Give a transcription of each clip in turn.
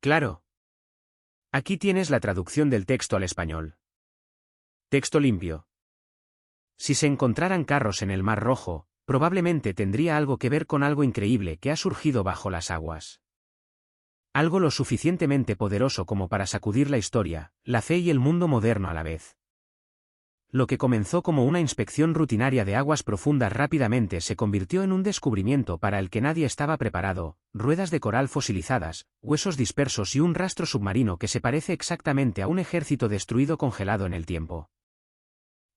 Claro. Aquí tienes la traducción del texto al español. Texto limpio. Si se encontraran carros en el Mar Rojo, probablemente tendría algo que ver con algo increíble que ha surgido bajo las aguas. Algo lo suficientemente poderoso como para sacudir la historia, la fe y el mundo moderno a la vez. Lo que comenzó como una inspección rutinaria de aguas profundas rápidamente se convirtió en un descubrimiento para el que nadie estaba preparado: ruedas de coral fosilizadas, huesos dispersos y un rastro submarino que se parece exactamente a un ejército destruido congelado en el tiempo.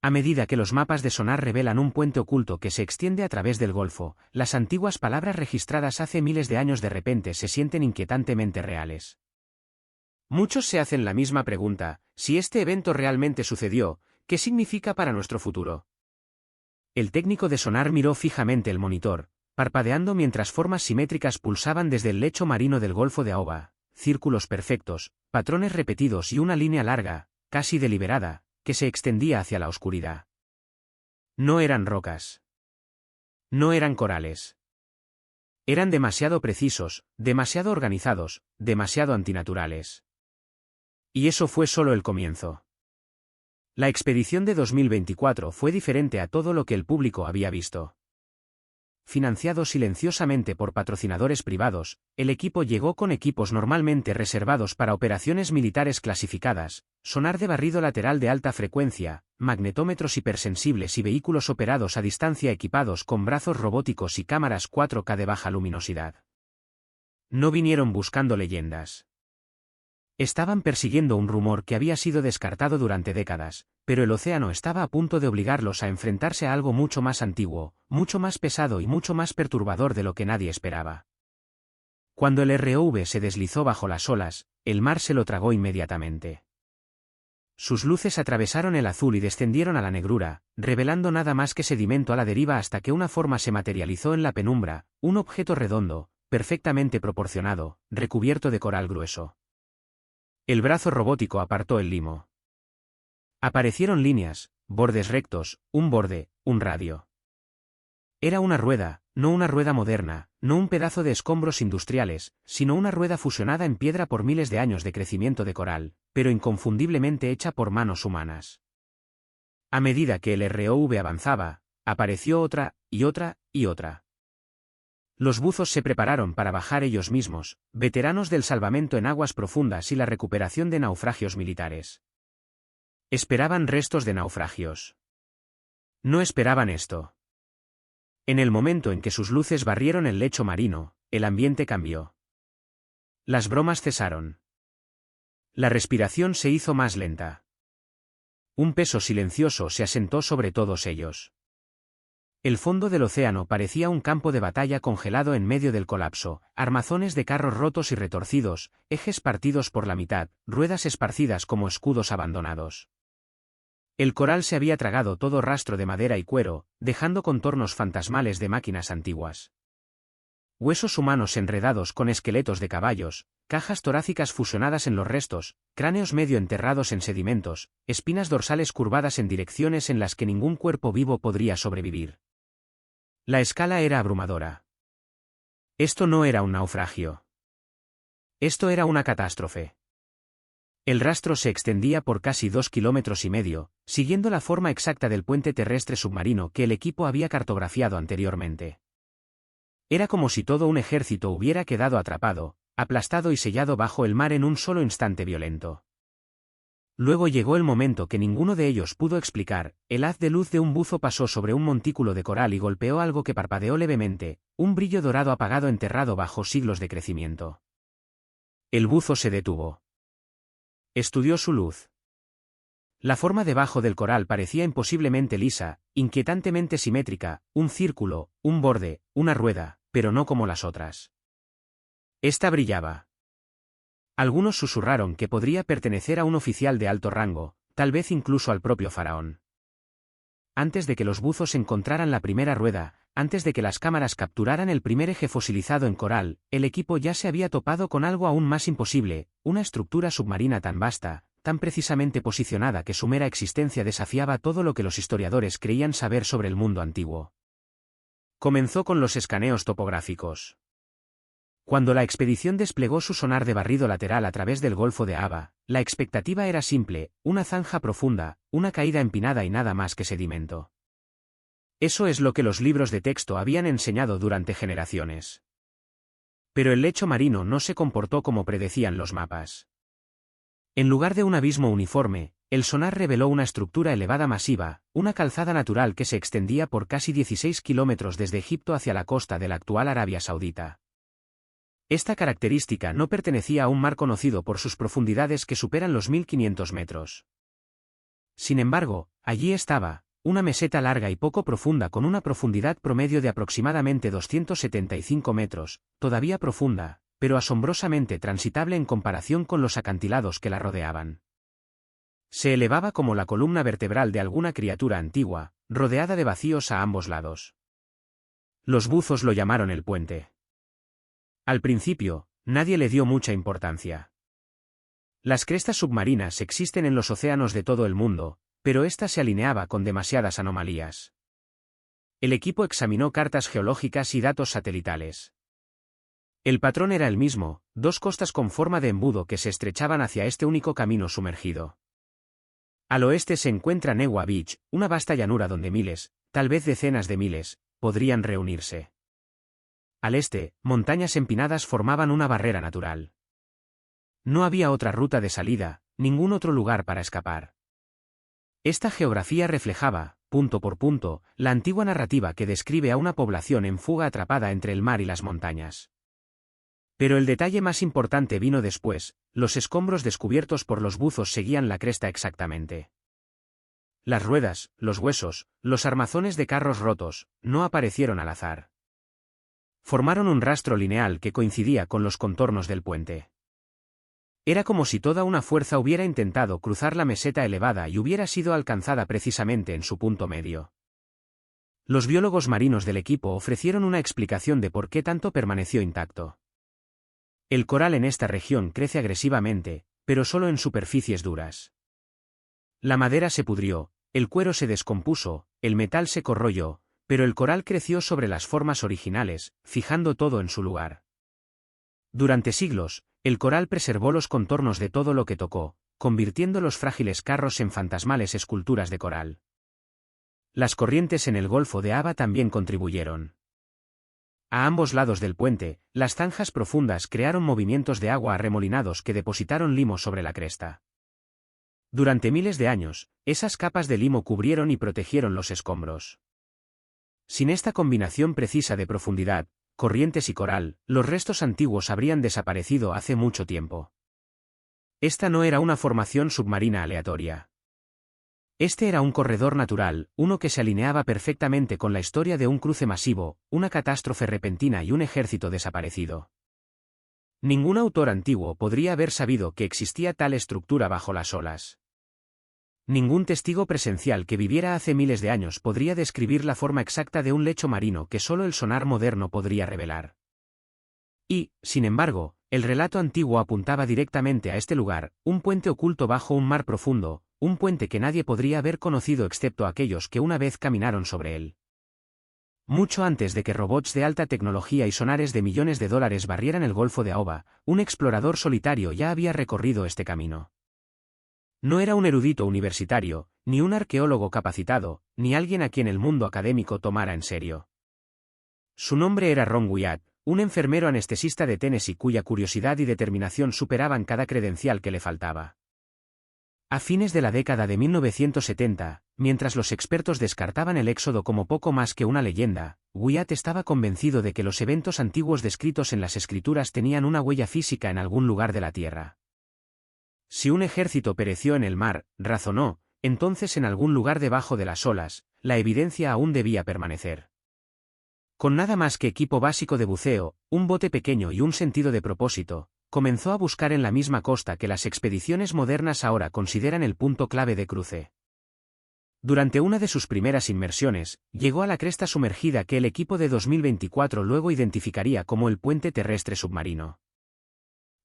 A medida que los mapas de sonar revelan un puente oculto que se extiende a través del Golfo, las antiguas palabras registradas hace miles de años de repente se sienten inquietantemente reales. Muchos se hacen la misma pregunta: si este evento realmente sucedió, ¿qué significa para nuestro futuro? El técnico de sonar miró fijamente el monitor, parpadeando mientras formas simétricas pulsaban desde el lecho marino del Golfo de Aoba, círculos perfectos, patrones repetidos y una línea larga, casi deliberada, que se extendía hacia la oscuridad. No eran rocas. No eran corales. Eran demasiado precisos, demasiado organizados, demasiado antinaturales. Y eso fue solo el comienzo. La expedición de 2024 fue diferente a todo lo que el público había visto. Financiado silenciosamente por patrocinadores privados, el equipo llegó con equipos normalmente reservados para operaciones militares clasificadas: sonar de barrido lateral de alta frecuencia, magnetómetros hipersensibles y vehículos operados a distancia equipados con brazos robóticos y cámaras 4K de baja luminosidad. No vinieron buscando leyendas. Estaban persiguiendo un rumor que había sido descartado durante décadas, pero el océano estaba a punto de obligarlos a enfrentarse a algo mucho más antiguo, mucho más pesado y mucho más perturbador de lo que nadie esperaba. Cuando el ROV se deslizó bajo las olas, el mar se lo tragó inmediatamente. Sus luces atravesaron el azul y descendieron a la negrura, revelando nada más que sedimento a la deriva hasta que una forma se materializó en la penumbra: un objeto redondo, perfectamente proporcionado, recubierto de coral grueso. El brazo robótico apartó el limo. Aparecieron líneas, bordes rectos, un borde, un radio. Era una rueda, no una rueda moderna, no un pedazo de escombros industriales, sino una rueda fusionada en piedra por miles de años de crecimiento de coral, pero inconfundiblemente hecha por manos humanas. A medida que el ROV avanzaba, apareció otra, y otra, y otra. Los buzos se prepararon para bajar ellos mismos, veteranos del salvamento en aguas profundas y la recuperación de naufragios militares. Esperaban restos de naufragios. No esperaban esto. En el momento en que sus luces barrieron el lecho marino, el ambiente cambió. Las bromas cesaron. La respiración se hizo más lenta. Un peso silencioso se asentó sobre todos ellos. El fondo del océano parecía un campo de batalla congelado en medio del colapso: armazones de carros rotos y retorcidos, ejes partidos por la mitad, ruedas esparcidas como escudos abandonados. El coral se había tragado todo rastro de madera y cuero, dejando contornos fantasmales de máquinas antiguas. Huesos humanos enredados con esqueletos de caballos, cajas torácicas fusionadas en los restos, cráneos medio enterrados en sedimentos, espinas dorsales curvadas en direcciones en las que ningún cuerpo vivo podría sobrevivir. La escala era abrumadora. Esto no era un naufragio. Esto era una catástrofe. El rastro se extendía por casi 2,5 kilómetros, siguiendo la forma exacta del puente terrestre submarino que el equipo había cartografiado anteriormente. Era como si todo un ejército hubiera quedado atrapado, aplastado y sellado bajo el mar en un solo instante violento. Luego llegó el momento que ninguno de ellos pudo explicar: el haz de luz de un buzo pasó sobre un montículo de coral y golpeó algo que parpadeó levemente, un brillo dorado apagado enterrado bajo siglos de crecimiento. El buzo se detuvo. Estudió su luz. La forma debajo del coral parecía imposiblemente lisa, inquietantemente simétrica: un círculo, un borde, una rueda, pero no como las otras. Esta brillaba. Algunos susurraron que podría pertenecer a un oficial de alto rango, tal vez incluso al propio faraón. Antes de que los buzos encontraran la primera rueda, antes de que las cámaras capturaran el primer eje fosilizado en coral, el equipo ya se había topado con algo aún más imposible: una estructura submarina tan vasta, tan precisamente posicionada que su mera existencia desafiaba todo lo que los historiadores creían saber sobre el mundo antiguo. Comenzó con los escaneos topográficos. Cuando la expedición desplegó su sonar de barrido lateral a través del Golfo de Aba, la expectativa era simple, una zanja profunda, una caída empinada y nada más que sedimento. Eso es lo que los libros de texto habían enseñado durante generaciones. Pero el lecho marino no se comportó como predecían los mapas. En lugar de un abismo uniforme, el sonar reveló una estructura elevada masiva, una calzada natural que se extendía por casi 16 kilómetros desde Egipto hacia la costa de la actual Arabia Saudita. Esta característica no pertenecía a un mar conocido por sus profundidades que superan los 1500 metros. Sin embargo, allí estaba, una meseta larga y poco profunda con una profundidad promedio de aproximadamente 275 metros, todavía profunda, pero asombrosamente transitable en comparación con los acantilados que la rodeaban. Se elevaba como la columna vertebral de alguna criatura antigua, rodeada de vacíos a ambos lados. Los buzos lo llamaron el puente. Al principio, nadie le dio mucha importancia. Las crestas submarinas existen en los océanos de todo el mundo, pero esta se alineaba con demasiadas anomalías. El equipo examinó cartas geológicas y datos satelitales. El patrón era el mismo, dos costas con forma de embudo que se estrechaban hacia este único camino sumergido. Al oeste se encuentra Newa Beach, una vasta llanura donde miles, tal vez decenas de miles, podrían reunirse. Al este, montañas empinadas formaban una barrera natural. No había otra ruta de salida, ningún otro lugar para escapar. Esta geografía reflejaba, punto por punto, la antigua narrativa que describe a una población en fuga atrapada entre el mar y las montañas. Pero el detalle más importante vino después, los escombros descubiertos por los buzos seguían la cresta exactamente. Las ruedas, los huesos, los armazones de carros rotos, no aparecieron al azar. Formaron un rastro lineal que coincidía con los contornos del puente. Era como si toda una fuerza hubiera intentado cruzar la meseta elevada y hubiera sido alcanzada precisamente en su punto medio. Los biólogos marinos del equipo ofrecieron una explicación de por qué tanto permaneció intacto. El coral en esta región crece agresivamente, pero solo en superficies duras. La madera se pudrió, el cuero se descompuso, el metal se corroyó, pero el coral creció sobre las formas originales, fijando todo en su lugar. Durante siglos, el coral preservó los contornos de todo lo que tocó, convirtiendo los frágiles carros en fantasmales esculturas de coral. Las corrientes en el Golfo de Aba también contribuyeron. A ambos lados del puente, las zanjas profundas crearon movimientos de agua arremolinados que depositaron limo sobre la cresta. Durante miles de años, esas capas de limo cubrieron y protegieron los escombros. Sin esta combinación precisa de profundidad, corrientes y coral, los restos antiguos habrían desaparecido hace mucho tiempo. Esta no era una formación submarina aleatoria. Este era un corredor natural, uno que se alineaba perfectamente con la historia de un cruce masivo, una catástrofe repentina y un ejército desaparecido. Ningún autor antiguo podría haber sabido que existía tal estructura bajo las olas. Ningún testigo presencial que viviera hace miles de años podría describir la forma exacta de un lecho marino que solo el sonar moderno podría revelar. Y, sin embargo, el relato antiguo apuntaba directamente a este lugar, un puente oculto bajo un mar profundo, un puente que nadie podría haber conocido excepto aquellos que una vez caminaron sobre él. Mucho antes de que robots de alta tecnología y sonares de millones de dólares barrieran el Golfo de Aba, un explorador solitario ya había recorrido este camino. No era un erudito universitario, ni un arqueólogo capacitado, ni alguien a quien el mundo académico tomara en serio. Su nombre era Ron Wyatt, un enfermero anestesista de Tennessee cuya curiosidad y determinación superaban cada credencial que le faltaba. A fines de la década de 1970, mientras los expertos descartaban el éxodo como poco más que una leyenda, Wyatt estaba convencido de que los eventos antiguos descritos en las escrituras tenían una huella física en algún lugar de la Tierra. Si un ejército pereció en el mar, razonó, entonces en algún lugar debajo de las olas, la evidencia aún debía permanecer. Con nada más que equipo básico de buceo, un bote pequeño y un sentido de propósito, comenzó a buscar en la misma costa que las expediciones modernas ahora consideran el punto clave de cruce. Durante una de sus primeras inmersiones, llegó a la cresta sumergida que el equipo de 2024 luego identificaría como el puente terrestre submarino.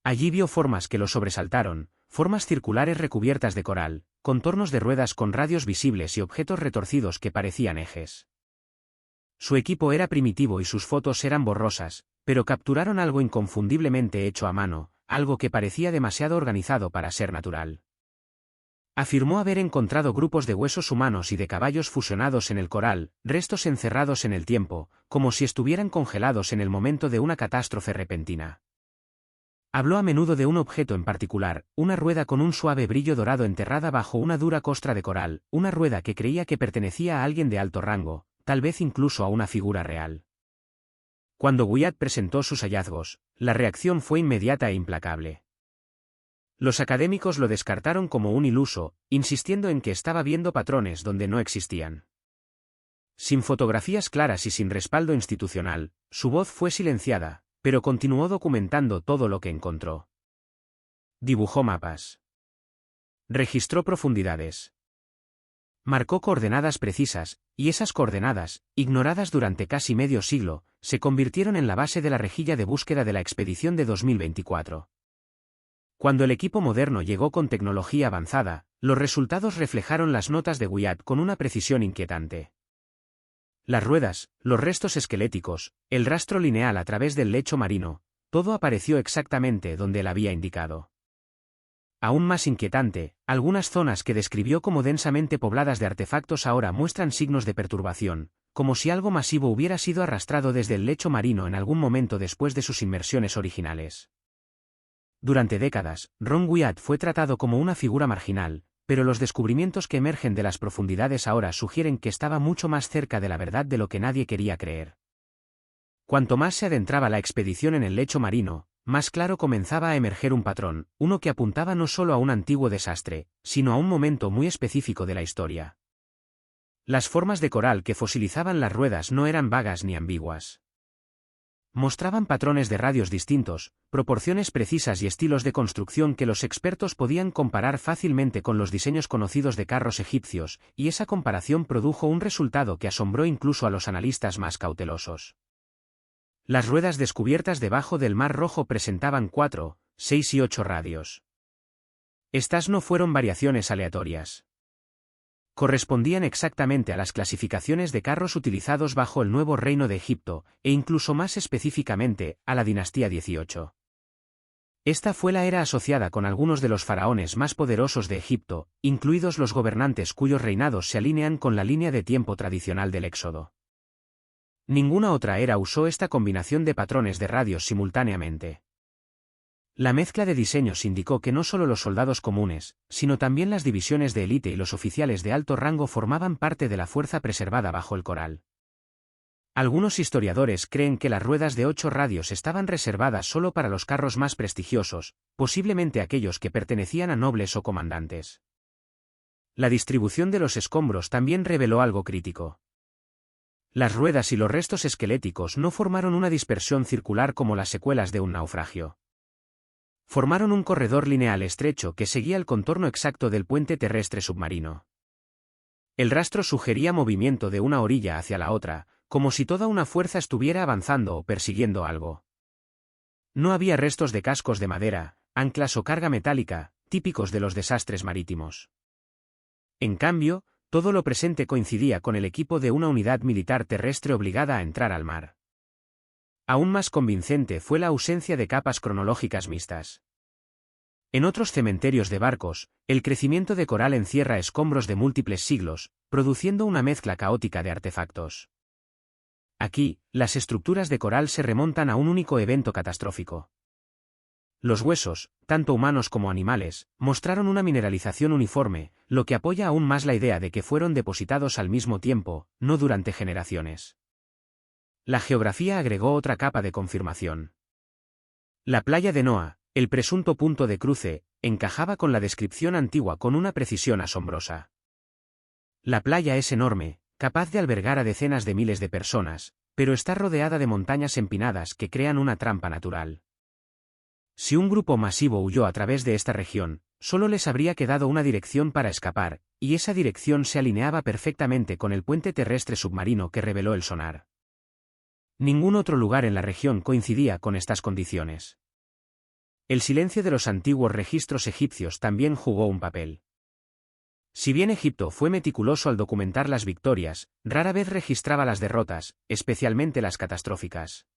Allí vio formas que lo sobresaltaron, formas circulares recubiertas de coral, contornos de ruedas con radios visibles y objetos retorcidos que parecían ejes. Su equipo era primitivo y sus fotos eran borrosas, pero capturaron algo inconfundiblemente hecho a mano, algo que parecía demasiado organizado para ser natural. Afirmó haber encontrado grupos de huesos humanos y de caballos fusionados en el coral, restos encerrados en el tiempo, como si estuvieran congelados en el momento de una catástrofe repentina. Habló a menudo de un objeto en particular, una rueda con un suave brillo dorado enterrada bajo una dura costra de coral, una rueda que creía que pertenecía a alguien de alto rango, tal vez incluso a una figura real. Cuando Wyatt presentó sus hallazgos, la reacción fue inmediata e implacable. Los académicos lo descartaron como un iluso, insistiendo en que estaba viendo patrones donde no existían. Sin fotografías claras y sin respaldo institucional, su voz fue silenciada, pero continuó documentando todo lo que encontró. Dibujó mapas. Registró profundidades. Marcó coordenadas precisas, y esas coordenadas, ignoradas durante casi medio siglo, se convirtieron en la base de la rejilla de búsqueda de la expedición de 2024. Cuando el equipo moderno llegó con tecnología avanzada, los resultados reflejaron las notas de Wyatt con una precisión inquietante. Las ruedas, los restos esqueléticos, el rastro lineal a través del lecho marino, todo apareció exactamente donde él había indicado. Aún más inquietante, algunas zonas que describió como densamente pobladas de artefactos ahora muestran signos de perturbación, como si algo masivo hubiera sido arrastrado desde el lecho marino en algún momento después de sus inmersiones originales. Durante décadas, Ron Wyatt fue tratado como una figura marginal, pero los descubrimientos que emergen de las profundidades ahora sugieren que estaba mucho más cerca de la verdad de lo que nadie quería creer. Cuanto más se adentraba la expedición en el lecho marino, más claro comenzaba a emerger un patrón, uno que apuntaba no solo a un antiguo desastre, sino a un momento muy específico de la historia. Las formas de coral que fosilizaban las ruedas no eran vagas ni ambiguas. Mostraban patrones de radios distintos, proporciones precisas y estilos de construcción que los expertos podían comparar fácilmente con los diseños conocidos de carros egipcios, y esa comparación produjo un resultado que asombró incluso a los analistas más cautelosos. Las ruedas descubiertas debajo del Mar Rojo presentaban 4, 6 y 8 radios. Estas no fueron variaciones aleatorias. Correspondían exactamente a las clasificaciones de carros utilizados bajo el nuevo reino de Egipto, e incluso más específicamente, a la dinastía 18. Esta fue la era asociada con algunos de los faraones más poderosos de Egipto, incluidos los gobernantes cuyos reinados se alinean con la línea de tiempo tradicional del Éxodo. Ninguna otra era usó esta combinación de patrones de radios simultáneamente. La mezcla de diseños indicó que no solo los soldados comunes, sino también las divisiones de élite y los oficiales de alto rango formaban parte de la fuerza preservada bajo el coral. Algunos historiadores creen que las ruedas de 8 radios estaban reservadas solo para los carros más prestigiosos, posiblemente aquellos que pertenecían a nobles o comandantes. La distribución de los escombros también reveló algo crítico. Las ruedas y los restos esqueléticos no formaron una dispersión circular como las secuelas de un naufragio. Formaron un corredor lineal estrecho que seguía el contorno exacto del puente terrestre submarino. El rastro sugería movimiento de una orilla hacia la otra, como si toda una fuerza estuviera avanzando o persiguiendo algo. No había restos de cascos de madera, anclas o carga metálica, típicos de los desastres marítimos. En cambio, todo lo presente coincidía con el equipo de una unidad militar terrestre obligada a entrar al mar. Aún más convincente fue la ausencia de capas cronológicas mixtas. En otros cementerios de barcos, el crecimiento de coral encierra escombros de múltiples siglos, produciendo una mezcla caótica de artefactos. Aquí, las estructuras de coral se remontan a un único evento catastrófico. Los huesos, tanto humanos como animales, mostraron una mineralización uniforme, lo que apoya aún más la idea de que fueron depositados al mismo tiempo, no durante generaciones. La geografía agregó otra capa de confirmación. La playa de Noa, el presunto punto de cruce, encajaba con la descripción antigua con una precisión asombrosa. La playa es enorme, capaz de albergar a decenas de miles de personas, pero está rodeada de montañas empinadas que crean una trampa natural. Si un grupo masivo huyó a través de esta región, solo les habría quedado una dirección para escapar, y esa dirección se alineaba perfectamente con el puente terrestre submarino que reveló el sonar. Ningún otro lugar en la región coincidía con estas condiciones. El silencio de los antiguos registros egipcios también jugó un papel. Si bien Egipto fue meticuloso al documentar las victorias, rara vez registraba las derrotas, especialmente las catastróficas.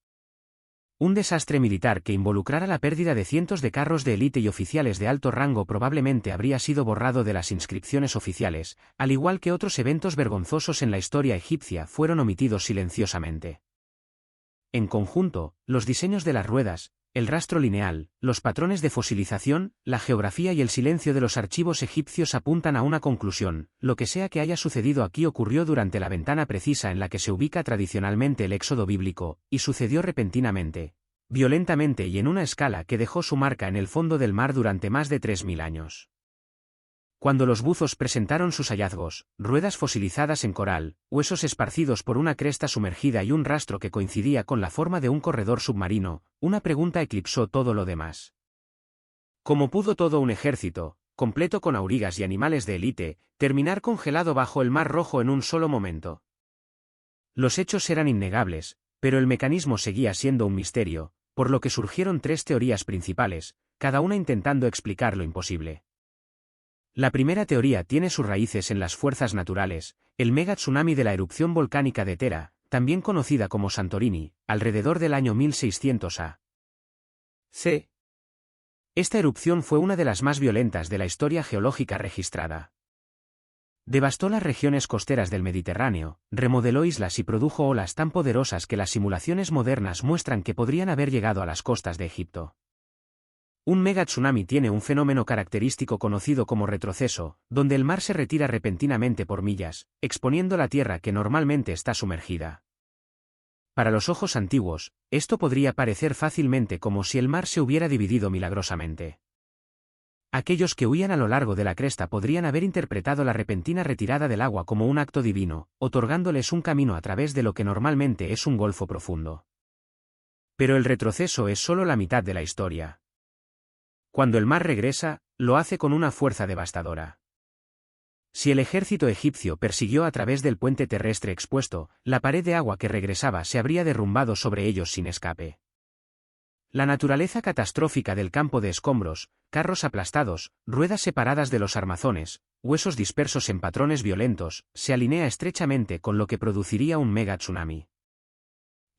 Un desastre militar que involucrara la pérdida de cientos de carros de élite y oficiales de alto rango probablemente habría sido borrado de las inscripciones oficiales, al igual que otros eventos vergonzosos en la historia egipcia fueron omitidos silenciosamente. En conjunto, los diseños de las ruedas, el rastro lineal, los patrones de fosilización, la geografía y el silencio de los archivos egipcios apuntan a una conclusión: lo que sea que haya sucedido aquí ocurrió durante la ventana precisa en la que se ubica tradicionalmente el éxodo bíblico, y sucedió repentinamente, violentamente y en una escala que dejó su marca en el fondo del mar durante más de 3000 años. Cuando los buzos presentaron sus hallazgos, ruedas fosilizadas en coral, huesos esparcidos por una cresta sumergida y un rastro que coincidía con la forma de un corredor submarino, una pregunta eclipsó todo lo demás. ¿Cómo pudo todo un ejército, completo con aurigas y animales de élite, terminar congelado bajo el Mar Rojo en un solo momento? Los hechos eran innegables, pero el mecanismo seguía siendo un misterio, por lo que surgieron 3 teorías principales, cada una intentando explicar lo imposible. La primera teoría tiene sus raíces en las fuerzas naturales, el mega tsunami de la erupción volcánica de Tera, también conocida como Santorini, alrededor del año 1600 a.C. Esta erupción fue una de las más violentas de la historia geológica registrada. Devastó las regiones costeras del Mediterráneo, remodeló islas y produjo olas tan poderosas que las simulaciones modernas muestran que podrían haber llegado a las costas de Egipto. Un megatsunami tiene un fenómeno característico conocido como retroceso, donde el mar se retira repentinamente por millas, exponiendo la tierra que normalmente está sumergida. Para los ojos antiguos, esto podría parecer fácilmente como si el mar se hubiera dividido milagrosamente. Aquellos que huían a lo largo de la cresta podrían haber interpretado la repentina retirada del agua como un acto divino, otorgándoles un camino a través de lo que normalmente es un golfo profundo. Pero el retroceso es solo la mitad de la historia. Cuando el mar regresa, lo hace con una fuerza devastadora. Si el ejército egipcio persiguió a través del puente terrestre expuesto, la pared de agua que regresaba se habría derrumbado sobre ellos sin escape. La naturaleza catastrófica del campo de escombros, carros aplastados, ruedas separadas de los armazones, huesos dispersos en patrones violentos, se alinea estrechamente con lo que produciría un mega tsunami.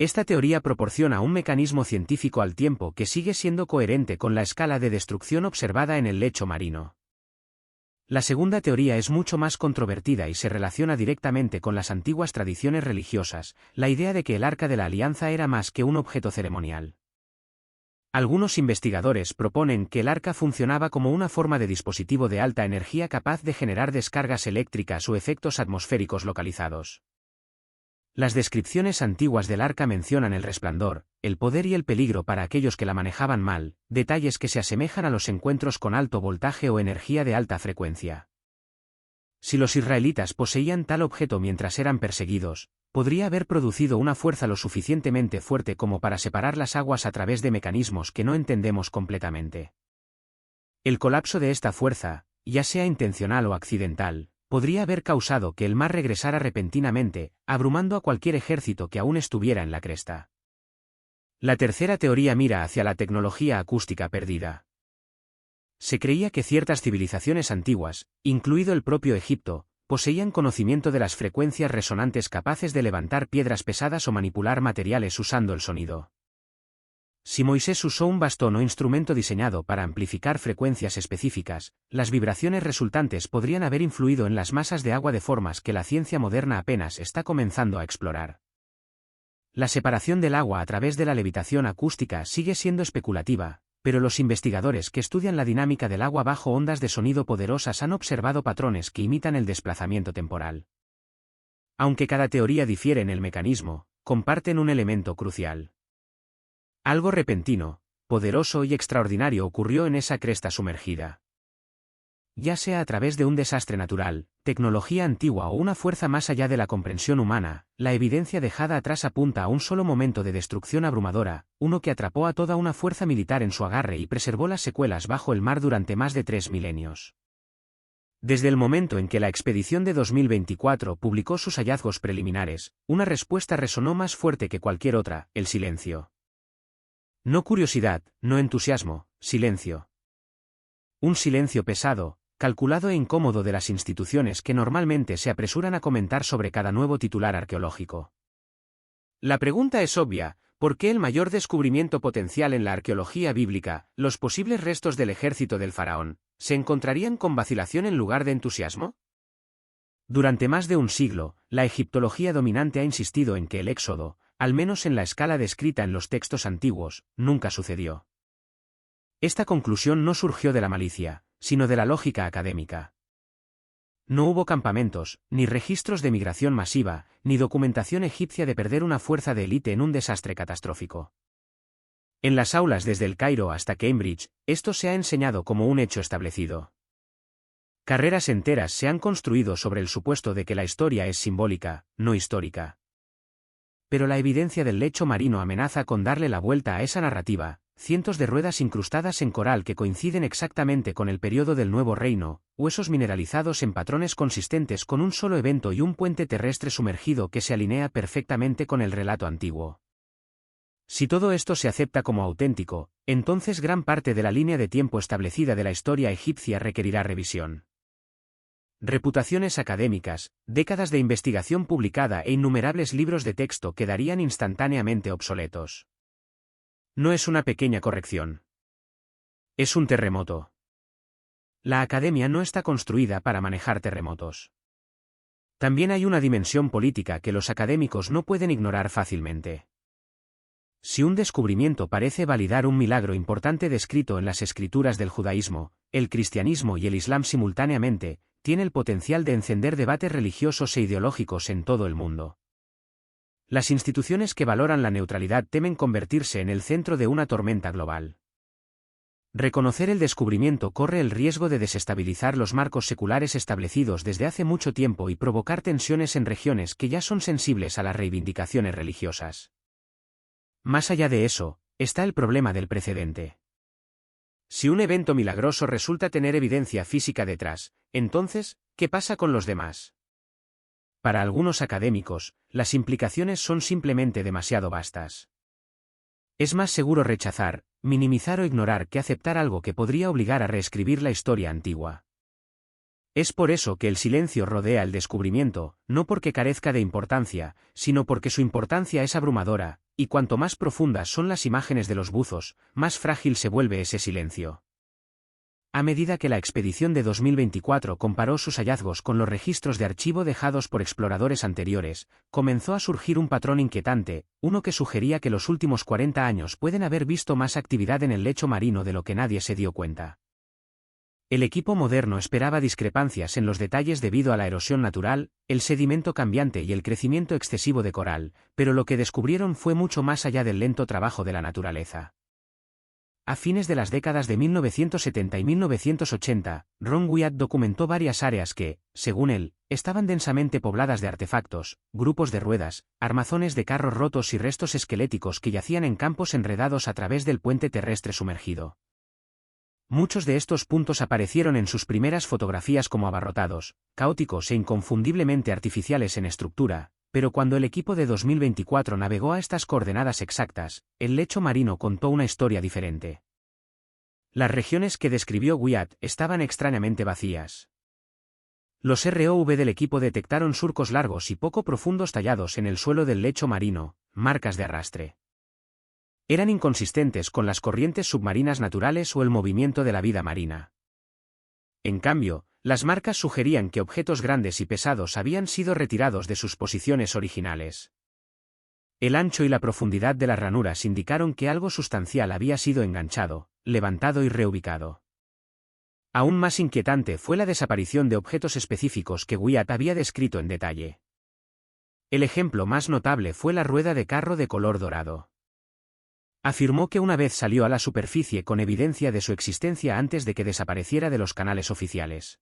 Esta teoría proporciona un mecanismo científico al tiempo que sigue siendo coherente con la escala de destrucción observada en el lecho marino. La segunda teoría es mucho más controvertida y se relaciona directamente con las antiguas tradiciones religiosas, la idea de que el Arca de la Alianza era más que un objeto ceremonial. Algunos investigadores proponen que el arca funcionaba como una forma de dispositivo de alta energía capaz de generar descargas eléctricas o efectos atmosféricos localizados. Las descripciones antiguas del arca mencionan el resplandor, el poder y el peligro para aquellos que la manejaban mal, detalles que se asemejan a los encuentros con alto voltaje o energía de alta frecuencia. Si los israelitas poseían tal objeto mientras eran perseguidos, podría haber producido una fuerza lo suficientemente fuerte como para separar las aguas a través de mecanismos que no entendemos completamente. El colapso de esta fuerza, ya sea intencional o accidental, podría haber causado que el mar regresara repentinamente, abrumando a cualquier ejército que aún estuviera en la cresta. La tercera teoría mira hacia la tecnología acústica perdida. Se creía que ciertas civilizaciones antiguas, incluido el propio Egipto, poseían conocimiento de las frecuencias resonantes capaces de levantar piedras pesadas o manipular materiales usando el sonido. Si Moisés usó un bastón o instrumento diseñado para amplificar frecuencias específicas, las vibraciones resultantes podrían haber influido en las masas de agua de formas que la ciencia moderna apenas está comenzando a explorar. La separación del agua a través de la levitación acústica sigue siendo especulativa, pero los investigadores que estudian la dinámica del agua bajo ondas de sonido poderosas han observado patrones que imitan el desplazamiento temporal. Aunque cada teoría difiere en el mecanismo, comparten un elemento crucial. Algo repentino, poderoso y extraordinario ocurrió en esa cresta sumergida. Ya sea a través de un desastre natural, tecnología antigua o una fuerza más allá de la comprensión humana, la evidencia dejada atrás apunta a un solo momento de destrucción abrumadora, uno que atrapó a toda una fuerza militar en su agarre y preservó las secuelas bajo el mar durante más de 3 milenios. Desde el momento en que la expedición de 2024 publicó sus hallazgos preliminares, una respuesta resonó más fuerte que cualquier otra: el silencio. No curiosidad, no entusiasmo, silencio. Un silencio pesado, calculado e incómodo de las instituciones que normalmente se apresuran a comentar sobre cada nuevo titular arqueológico. La pregunta es obvia: ¿Por qué el mayor descubrimiento potencial en la arqueología bíblica, los posibles restos del ejército del faraón, se encontrarían con vacilación en lugar de entusiasmo? Durante más de un siglo, la egiptología dominante ha insistido en que el éxodo, al menos en la escala descrita en los textos antiguos, nunca sucedió. Esta conclusión no surgió de la malicia, sino de la lógica académica. No hubo campamentos, ni registros de migración masiva, ni documentación egipcia de perder una fuerza de élite en un desastre catastrófico. En las aulas desde el Cairo hasta Cambridge, esto se ha enseñado como un hecho establecido. Carreras enteras se han construido sobre el supuesto de que la historia es simbólica, no histórica. Pero la evidencia del lecho marino amenaza con darle la vuelta a esa narrativa. Cientos de ruedas incrustadas en coral que coinciden exactamente con el periodo del Nuevo Reino, huesos mineralizados en patrones consistentes con un solo evento y un puente terrestre sumergido que se alinea perfectamente con el relato antiguo. Si todo esto se acepta como auténtico, entonces gran parte de la línea de tiempo establecida de la historia egipcia requerirá revisión. Reputaciones académicas, décadas de investigación publicada e innumerables libros de texto quedarían instantáneamente obsoletos. No es una pequeña corrección. Es un terremoto. La academia no está construida para manejar terremotos. También hay una dimensión política que los académicos no pueden ignorar fácilmente. Si un descubrimiento parece validar un milagro importante descrito en las escrituras del judaísmo, el cristianismo y el islam simultáneamente, tiene el potencial de encender debates religiosos e ideológicos en todo el mundo. Las instituciones que valoran la neutralidad temen convertirse en el centro de una tormenta global. Reconocer el descubrimiento corre el riesgo de desestabilizar los marcos seculares establecidos desde hace mucho tiempo y provocar tensiones en regiones que ya son sensibles a las reivindicaciones religiosas. Más allá de eso, está el problema del precedente. Si un evento milagroso resulta tener evidencia física detrás, entonces, ¿qué pasa con los demás? Para algunos académicos, las implicaciones son simplemente demasiado vastas. Es más seguro rechazar, minimizar o ignorar que aceptar algo que podría obligar a reescribir la historia antigua. Es por eso que el silencio rodea el descubrimiento, no porque carezca de importancia, sino porque su importancia es abrumadora, y cuanto más profundas son las imágenes de los buzos, más frágil se vuelve ese silencio. A medida que la expedición de 2024 comparó sus hallazgos con los registros de archivo dejados por exploradores anteriores, comenzó a surgir un patrón inquietante, uno que sugería que los últimos 40 años pueden haber visto más actividad en el lecho marino de lo que nadie se dio cuenta. El equipo moderno esperaba discrepancias en los detalles debido a la erosión natural, el sedimento cambiante y el crecimiento excesivo de coral, pero lo que descubrieron fue mucho más allá del lento trabajo de la naturaleza. A fines de las décadas de 1970 y 1980, Ron Wyatt documentó varias áreas que, según él, estaban densamente pobladas de artefactos, grupos de ruedas, armazones de carros rotos y restos esqueléticos que yacían en campos enredados a través del puente terrestre sumergido. Muchos de estos puntos aparecieron en sus primeras fotografías como abarrotados, caóticos e inconfundiblemente artificiales en estructura, pero cuando el equipo de 2024 navegó a estas coordenadas exactas, el lecho marino contó una historia diferente. Las regiones que describió Wyatt estaban extrañamente vacías. Los ROV del equipo detectaron surcos largos y poco profundos tallados en el suelo del lecho marino, marcas de arrastre. Eran inconsistentes con las corrientes submarinas naturales o el movimiento de la vida marina. En cambio, las marcas sugerían que objetos grandes y pesados habían sido retirados de sus posiciones originales. El ancho y la profundidad de las ranuras indicaron que algo sustancial había sido enganchado, levantado y reubicado. Aún más inquietante fue la desaparición de objetos específicos que Wyatt había descrito en detalle. El ejemplo más notable fue la rueda de carro de color dorado. Afirmó que una vez salió a la superficie con evidencia de su existencia antes de que desapareciera de los canales oficiales.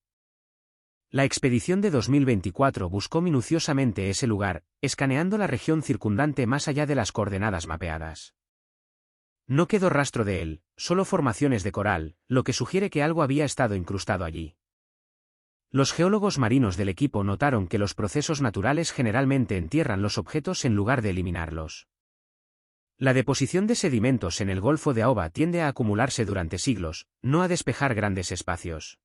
La expedición de 2024 buscó minuciosamente ese lugar, escaneando la región circundante más allá de las coordenadas mapeadas. No quedó rastro de él, solo formaciones de coral, lo que sugiere que algo había estado incrustado allí. Los geólogos marinos del equipo notaron que los procesos naturales generalmente entierran los objetos en lugar de eliminarlos. La deposición de sedimentos en el Golfo de Aoba tiende a acumularse durante siglos, no a despejar grandes espacios.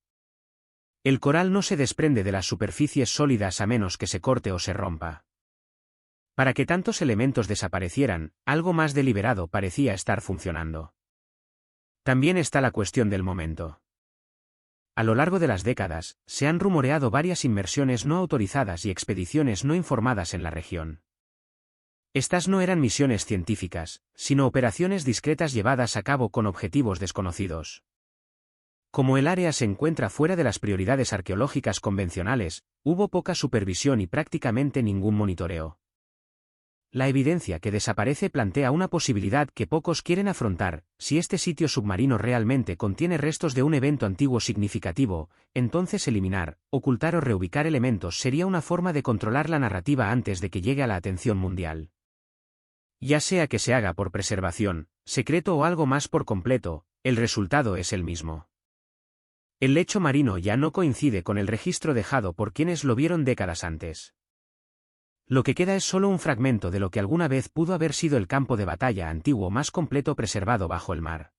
El coral no se desprende de las superficies sólidas a menos que se corte o se rompa. Para que tantos elementos desaparecieran, algo más deliberado parecía estar funcionando. También está la cuestión del momento. A lo largo de las décadas, se han rumoreado varias inmersiones no autorizadas y expediciones no informadas en la región. Estas no eran misiones científicas, sino operaciones discretas llevadas a cabo con objetivos desconocidos. Como el área se encuentra fuera de las prioridades arqueológicas convencionales, hubo poca supervisión y prácticamente ningún monitoreo. La evidencia que desaparece plantea una posibilidad que pocos quieren afrontar: si este sitio submarino realmente contiene restos de un evento antiguo significativo, entonces eliminar, ocultar o reubicar elementos sería una forma de controlar la narrativa antes de que llegue a la atención mundial. Ya sea que se haga por preservación, secreto o algo más por completo, el resultado es el mismo. El lecho marino ya no coincide con el registro dejado por quienes lo vieron décadas antes. Lo que queda es solo un fragmento de lo que alguna vez pudo haber sido el campo de batalla antiguo más completo preservado bajo el mar.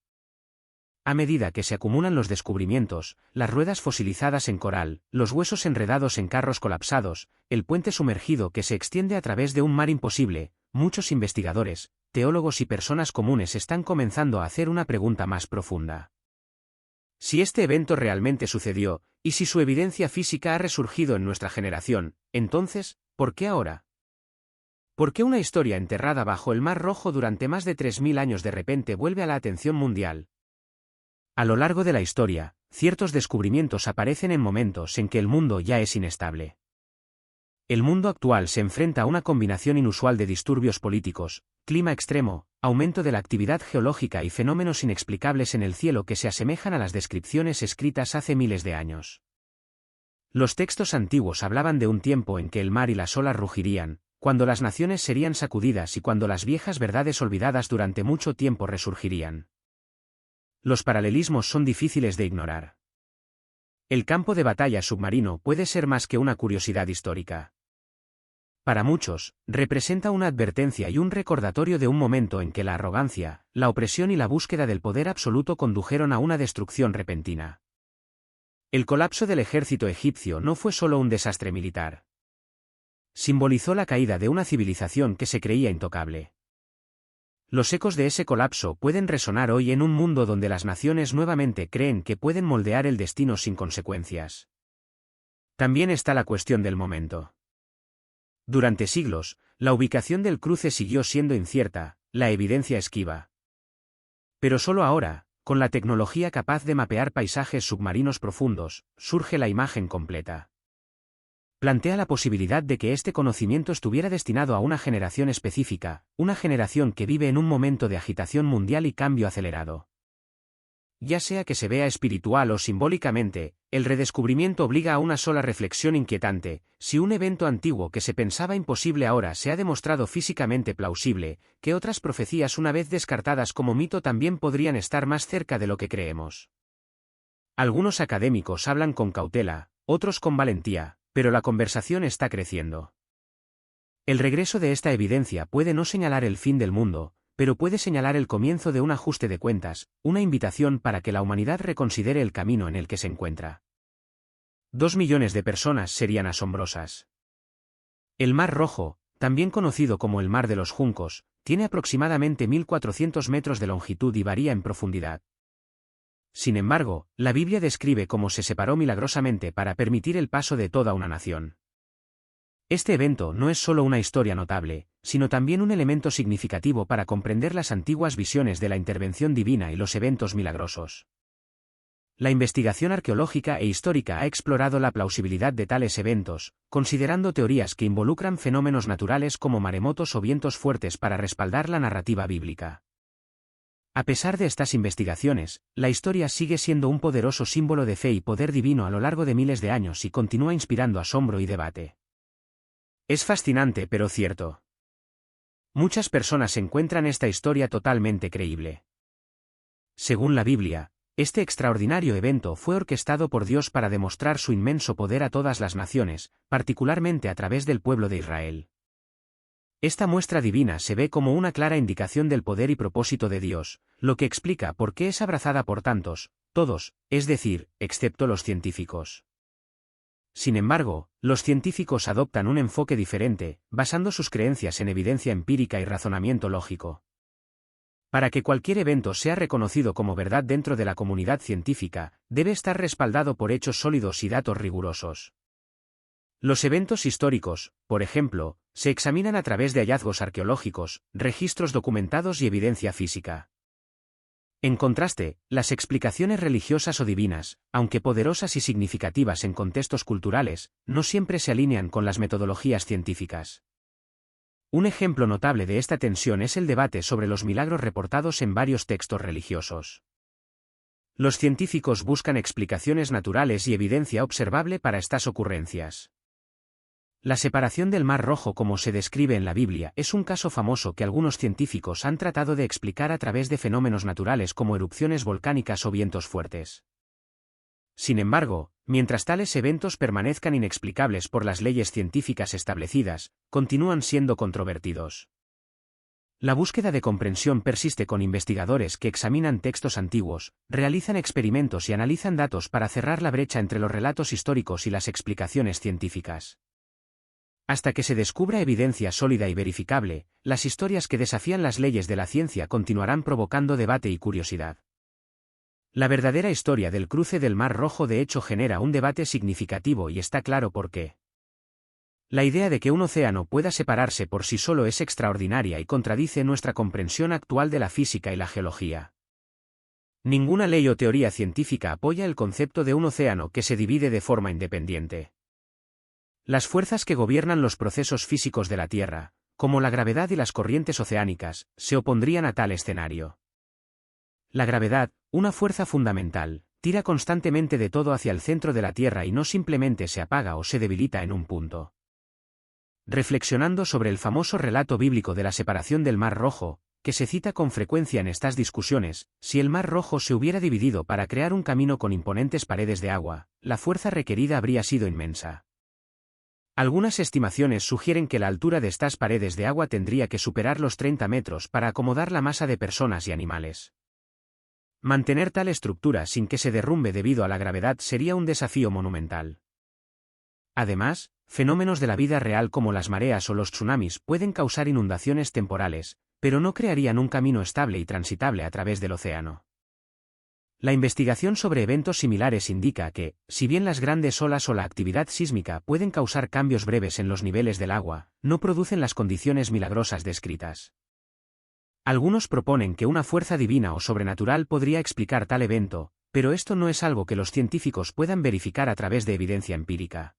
A medida que se acumulan los descubrimientos, las ruedas fosilizadas en coral, los huesos enredados en carros colapsados, el puente sumergido que se extiende a través de un mar imposible, muchos investigadores, teólogos y personas comunes están comenzando a hacer una pregunta más profunda. Si este evento realmente sucedió, y si su evidencia física ha resurgido en nuestra generación, entonces, ¿por qué ahora? ¿Por qué una historia enterrada bajo el Mar Rojo durante más de 3000 años de repente vuelve a la atención mundial? A lo largo de la historia, ciertos descubrimientos aparecen en momentos en que el mundo ya es inestable. El mundo actual se enfrenta a una combinación inusual de disturbios políticos, clima extremo, aumento de la actividad geológica y fenómenos inexplicables en el cielo que se asemejan a las descripciones escritas hace miles de años. Los textos antiguos hablaban de un tiempo en que el mar y las olas rugirían, cuando las naciones serían sacudidas y cuando las viejas verdades olvidadas durante mucho tiempo resurgirían. Los paralelismos son difíciles de ignorar. El campo de batalla submarino puede ser más que una curiosidad histórica. Para muchos, representa una advertencia y un recordatorio de un momento en que la arrogancia, la opresión y la búsqueda del poder absoluto condujeron a una destrucción repentina. El colapso del ejército egipcio no fue solo un desastre militar. Simbolizó la caída de una civilización que se creía intocable. Los ecos de ese colapso pueden resonar hoy en un mundo donde las naciones nuevamente creen que pueden moldear el destino sin consecuencias. También está la cuestión del momento. Durante siglos, la ubicación del cruce siguió siendo incierta, la evidencia esquiva. Pero solo ahora, con la tecnología capaz de mapear paisajes submarinos profundos, surge la imagen completa. Plantea la posibilidad de que este conocimiento estuviera destinado a una generación específica, una generación que vive en un momento de agitación mundial y cambio acelerado. Ya sea que se vea espiritual o simbólicamente, el redescubrimiento obliga a una sola reflexión inquietante: si un evento antiguo que se pensaba imposible ahora se ha demostrado físicamente plausible, ¿qué otras profecías una vez descartadas como mito también podrían estar más cerca de lo que creemos? Algunos académicos hablan con cautela, otros con valentía, pero la conversación está creciendo. El regreso de esta evidencia puede no señalar el fin del mundo, pero puede señalar el comienzo de un ajuste de cuentas, una invitación para que la humanidad reconsidere el camino en el que se encuentra. 2 millones de personas serían asombrosas. El Mar Rojo, también conocido como el Mar de los Juncos, tiene aproximadamente 1400 metros de longitud y varía en profundidad. Sin embargo, la Biblia describe cómo se separó milagrosamente para permitir el paso de toda una nación. Este evento no es solo una historia notable, sino también un elemento significativo para comprender las antiguas visiones de la intervención divina y los eventos milagrosos. La investigación arqueológica e histórica ha explorado la plausibilidad de tales eventos, considerando teorías que involucran fenómenos naturales como maremotos o vientos fuertes para respaldar la narrativa bíblica. A pesar de estas investigaciones, la historia sigue siendo un poderoso símbolo de fe y poder divino a lo largo de miles de años y continúa inspirando asombro y debate. Es fascinante pero cierto. Muchas personas encuentran esta historia totalmente creíble. Según la Biblia, este extraordinario evento fue orquestado por Dios para demostrar su inmenso poder a todas las naciones, particularmente a través del pueblo de Israel. Esta muestra divina se ve como una clara indicación del poder y propósito de Dios, lo que explica por qué es abrazada por tantos, todos, es decir, excepto los científicos. Sin embargo, los científicos adoptan un enfoque diferente, basando sus creencias en evidencia empírica y razonamiento lógico. Para que cualquier evento sea reconocido como verdad dentro de la comunidad científica, debe estar respaldado por hechos sólidos y datos rigurosos. Los eventos históricos, por ejemplo, se examinan a través de hallazgos arqueológicos, registros documentados y evidencia física. En contraste, las explicaciones religiosas o divinas, aunque poderosas y significativas en contextos culturales, no siempre se alinean con las metodologías científicas. Un ejemplo notable de esta tensión es el debate sobre los milagros reportados en varios textos religiosos. Los científicos buscan explicaciones naturales y evidencia observable para estas ocurrencias. La separación del Mar Rojo como se describe en la Biblia es un caso famoso que algunos científicos han tratado de explicar a través de fenómenos naturales como erupciones volcánicas o vientos fuertes. Sin embargo, mientras tales eventos permanezcan inexplicables por las leyes científicas establecidas, continúan siendo controvertidos. La búsqueda de comprensión persiste con investigadores que examinan textos antiguos, realizan experimentos y analizan datos para cerrar la brecha entre los relatos históricos y las explicaciones científicas. Hasta que se descubra evidencia sólida y verificable, las historias que desafían las leyes de la ciencia continuarán provocando debate y curiosidad. La verdadera historia del cruce del Mar Rojo de hecho genera un debate significativo y está claro por qué. La idea de que un océano pueda separarse por sí solo es extraordinaria y contradice nuestra comprensión actual de la física y la geología. Ninguna ley o teoría científica apoya el concepto de un océano que se divide de forma independiente. Las fuerzas que gobiernan los procesos físicos de la Tierra, como la gravedad y las corrientes oceánicas, se opondrían a tal escenario. La gravedad, una fuerza fundamental, tira constantemente de todo hacia el centro de la Tierra y no simplemente se apaga o se debilita en un punto. Reflexionando sobre el famoso relato bíblico de la separación del Mar Rojo, que se cita con frecuencia en estas discusiones, si el Mar Rojo se hubiera dividido para crear un camino con imponentes paredes de agua, la fuerza requerida habría sido inmensa. Algunas estimaciones sugieren que la altura de estas paredes de agua tendría que superar los 30 metros para acomodar la masa de personas y animales. Mantener tal estructura sin que se derrumbe debido a la gravedad sería un desafío monumental. Además, fenómenos de la vida real como las mareas o los tsunamis pueden causar inundaciones temporales, pero no crearían un camino estable y transitable a través del océano. La investigación sobre eventos similares indica que, si bien las grandes olas o la actividad sísmica pueden causar cambios breves en los niveles del agua, no producen las condiciones milagrosas descritas. Algunos proponen que una fuerza divina o sobrenatural podría explicar tal evento, pero esto no es algo que los científicos puedan verificar a través de evidencia empírica.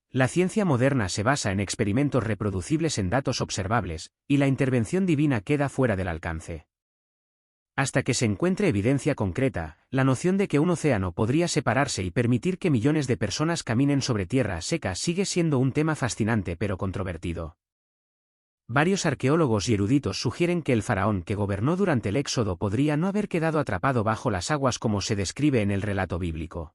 La ciencia moderna se basa en experimentos reproducibles en datos observables, y la intervención divina queda fuera del alcance. Hasta que se encuentre evidencia concreta, la noción de que un océano podría separarse y permitir que millones de personas caminen sobre tierra seca sigue siendo un tema fascinante pero controvertido. Varios arqueólogos y eruditos sugieren que el faraón que gobernó durante el Éxodo podría no haber quedado atrapado bajo las aguas como se describe en el relato bíblico.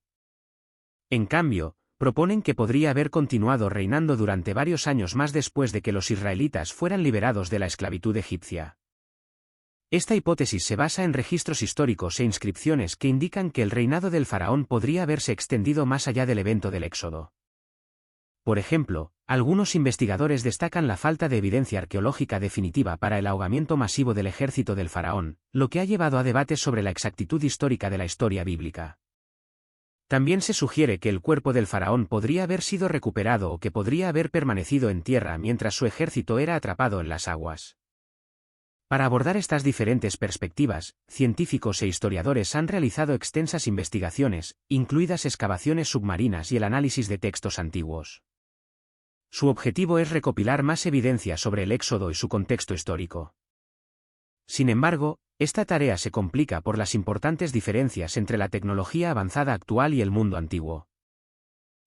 En cambio, proponen que podría haber continuado reinando durante varios años más después de que los israelitas fueran liberados de la esclavitud egipcia. Esta hipótesis se basa en registros históricos e inscripciones que indican que el reinado del faraón podría haberse extendido más allá del evento del Éxodo. Por ejemplo, algunos investigadores destacan la falta de evidencia arqueológica definitiva para el ahogamiento masivo del ejército del faraón, lo que ha llevado a debates sobre la exactitud histórica de la historia bíblica. También se sugiere que el cuerpo del faraón podría haber sido recuperado o que podría haber permanecido en tierra mientras su ejército era atrapado en las aguas. Para abordar estas diferentes perspectivas, científicos e historiadores han realizado extensas investigaciones, incluidas excavaciones submarinas y el análisis de textos antiguos. Su objetivo es recopilar más evidencia sobre el Éxodo y su contexto histórico. Sin embargo, esta tarea se complica por las importantes diferencias entre la tecnología avanzada actual y el mundo antiguo.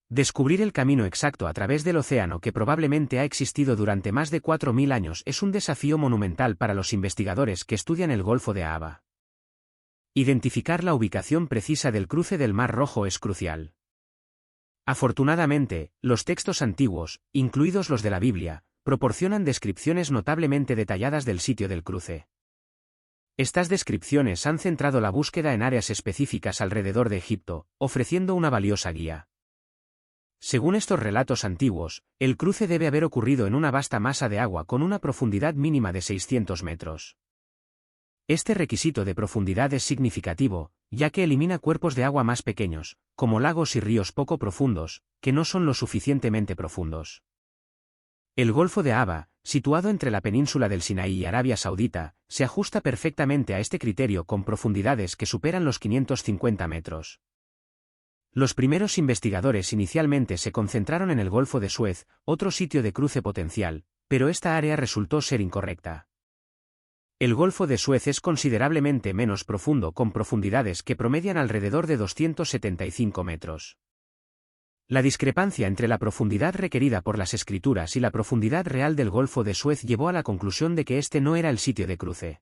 Descubrir el camino exacto a través del océano que probablemente ha existido durante más de 4000 años es un desafío monumental para los investigadores que estudian el Golfo de Aqaba. Identificar la ubicación precisa del cruce del Mar Rojo es crucial. Afortunadamente, los textos antiguos, incluidos los de la Biblia, proporcionan descripciones notablemente detalladas del sitio del cruce. Estas descripciones han centrado la búsqueda en áreas específicas alrededor de Egipto, ofreciendo una valiosa guía. Según estos relatos antiguos, el cruce debe haber ocurrido en una vasta masa de agua con una profundidad mínima de 600 metros. Este requisito de profundidad es significativo, ya que elimina cuerpos de agua más pequeños, como lagos y ríos poco profundos, que no son lo suficientemente profundos. El Golfo de Aba, situado entre la península del Sinaí y Arabia Saudita, se ajusta perfectamente a este criterio con profundidades que superan los 550 metros. Los primeros investigadores inicialmente se concentraron en el Golfo de Suez, otro sitio de cruce potencial, pero esta área resultó ser incorrecta. El Golfo de Suez es considerablemente menos profundo con profundidades que promedian alrededor de 275 metros. La discrepancia entre la profundidad requerida por las escrituras y la profundidad real del Golfo de Suez llevó a la conclusión de que este no era el sitio de cruce.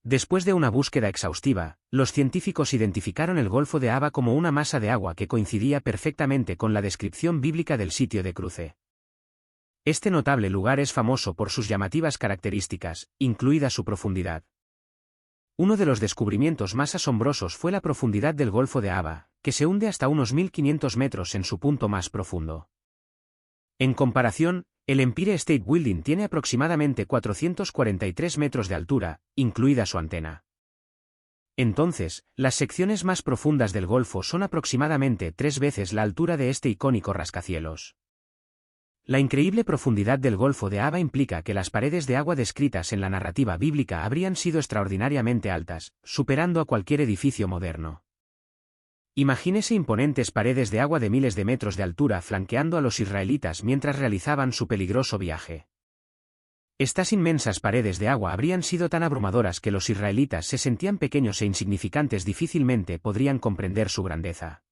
Después de una búsqueda exhaustiva, los científicos identificaron el Golfo de Aba como una masa de agua que coincidía perfectamente con la descripción bíblica del sitio de cruce. Este notable lugar es famoso por sus llamativas características, incluida su profundidad. Uno de los descubrimientos más asombrosos fue la profundidad del Golfo de Aba, que se hunde hasta unos 1500 metros en su punto más profundo. En comparación, el Empire State Building tiene aproximadamente 443 metros de altura, incluida su antena. Entonces, las secciones más profundas del Golfo son aproximadamente 3 veces la altura de este icónico rascacielos. La increíble profundidad del Golfo de Aba implica que las paredes de agua descritas en la narrativa bíblica habrían sido extraordinariamente altas, superando a cualquier edificio moderno. Imagínese imponentes paredes de agua de miles de metros de altura flanqueando a los israelitas mientras realizaban su peligroso viaje. Estas inmensas paredes de agua habrían sido tan abrumadoras que los israelitas se sentían pequeños e insignificantes, difícilmente podrían comprender su grandeza.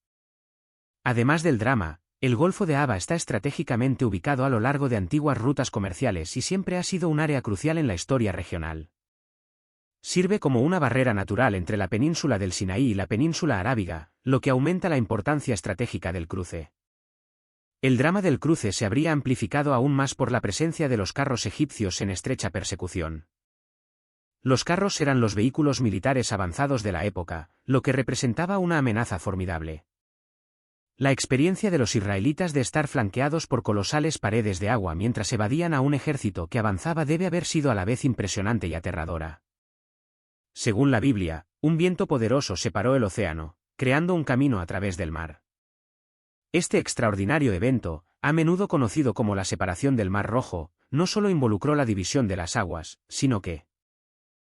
Además del drama, el Golfo de Aba está estratégicamente ubicado a lo largo de antiguas rutas comerciales y siempre ha sido un área crucial en la historia regional. Sirve como una barrera natural entre la península del Sinaí y la península arábiga, lo que aumenta la importancia estratégica del cruce. El drama del cruce se habría amplificado aún más por la presencia de los carros egipcios en estrecha persecución. Los carros eran los vehículos militares avanzados de la época, lo que representaba una amenaza formidable. La experiencia de los israelitas de estar flanqueados por colosales paredes de agua mientras evadían a un ejército que avanzaba debe haber sido a la vez impresionante y aterradora. Según la Biblia, un viento poderoso separó el océano, creando un camino a través del mar. Este extraordinario evento, a menudo conocido como la separación del Mar Rojo, no solo involucró la división de las aguas, sino que